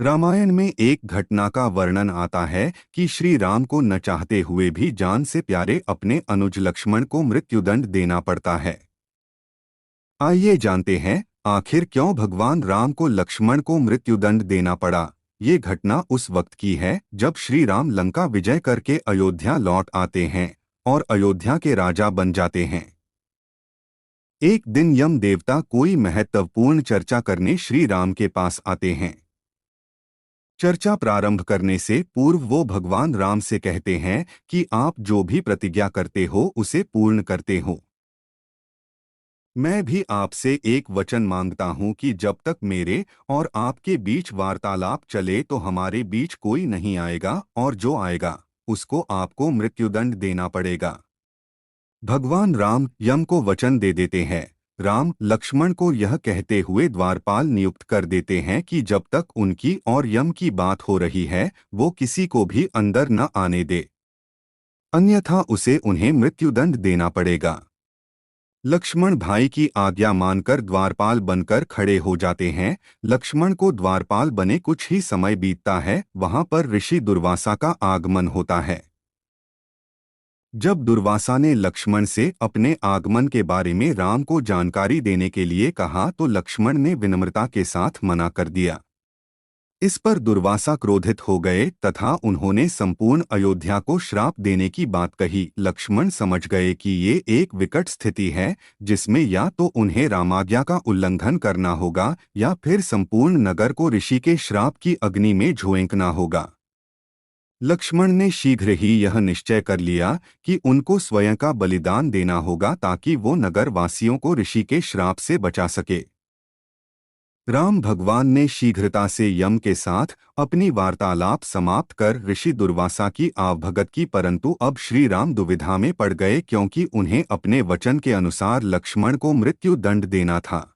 रामायण में एक घटना का वर्णन आता है कि श्री राम को न चाहते हुए भी जान से प्यारे अपने अनुज लक्ष्मण को मृत्युदंड देना पड़ता है। आइए जानते हैं आखिर क्यों भगवान राम को लक्ष्मण को मृत्युदंड देना पड़ा। ये घटना उस वक्त की है जब श्री राम लंका विजय करके अयोध्या लौट आते हैं और अयोध्या के राजा बन जाते हैं। एक दिन यम देवता कोई महत्वपूर्ण चर्चा करने श्री राम के पास आते हैं। चर्चा प्रारंभ करने से पूर्व वो भगवान राम से कहते हैं कि आप जो भी प्रतिज्ञा करते हो उसे पूर्ण करते हो। मैं भी आपसे एक वचन मांगता हूं कि जब तक मेरे और आपके बीच वार्तालाप चले तो हमारे बीच कोई नहीं आएगा और जो आएगा उसको आपको मृत्युदंड देना पड़ेगा। भगवान राम यम को वचन दे देते हैं। राम लक्ष्मण को यह कहते हुए द्वारपाल नियुक्त कर देते हैं कि जब तक उनकी और यम की बात हो रही है वो किसी को भी अंदर न आने दे, अन्यथा उसे उन्हें मृत्युदंड देना पड़ेगा। लक्ष्मण भाई की आज्ञा मानकर द्वारपाल बनकर खड़े हो जाते हैं। लक्ष्मण को द्वारपाल बने कुछ ही समय बीतता है, वहां पर ऋषि दुर्वासा का आगमन होता है। जब दुर्वासा ने लक्ष्मण से अपने आगमन के बारे में राम को जानकारी देने के लिए कहा तो लक्ष्मण ने विनम्रता के साथ मना कर दिया। इस पर दुर्वासा क्रोधित हो गए तथा उन्होंने संपूर्ण अयोध्या को श्राप देने की बात कही। लक्ष्मण समझ गए कि ये एक विकट स्थिति है जिसमें या तो उन्हें रामाज्ञा का उल्लंघन करना होगा या फिर संपूर्ण नगर को ऋषि के श्राप की अग्नि में झोंकना होगा। लक्ष्मण ने शीघ्र ही यह निश्चय कर लिया कि उनको स्वयं का बलिदान देना होगा ताकि वो नगर वासियों को ऋषि के श्राप से बचा सके। राम भगवान ने शीघ्रता से यम के साथ अपनी वार्तालाप समाप्त कर ऋषि दुर्वासा की आवभगत की, परंतु अब श्री राम दुविधा में पड़ गए क्योंकि उन्हें अपने वचन के अनुसार लक्ष्मण को मृत्यु दंड देना था।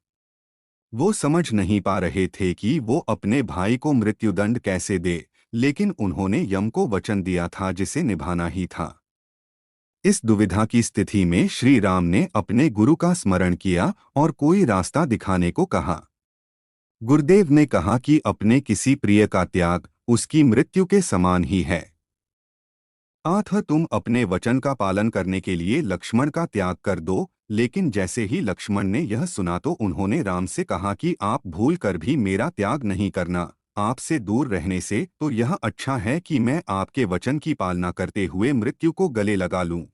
वो समझ नहीं पा रहे थे कि वो अपने भाई को मृत्युदंड कैसे दे, लेकिन उन्होंने यम को वचन दिया था जिसे निभाना ही था। इस दुविधा की स्थिति में श्री राम ने अपने गुरु का स्मरण किया और कोई रास्ता दिखाने को कहा। गुरुदेव ने कहा कि अपने किसी प्रिय का त्याग उसकी मृत्यु के समान ही है। अतः तुम अपने वचन का पालन करने के लिए लक्ष्मण का त्याग कर दो। लेकिन जैसे ही लक्ष्मण ने यह सुना तो उन्होंने राम से कहा कि आप भूल कर भी मेरा त्याग नहीं करना। आपसे दूर रहने से तो यह अच्छा है कि मैं आपके वचन की पालना करते हुए मृत्यु को गले लगा लूं।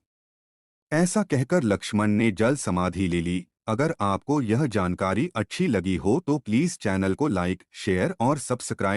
ऐसा कहकर लक्ष्मण ने जल समाधि ले ली। अगर आपको यह जानकारी अच्छी लगी हो तो प्लीज़ चैनल को लाइक, शेयर और सब्सक्राइब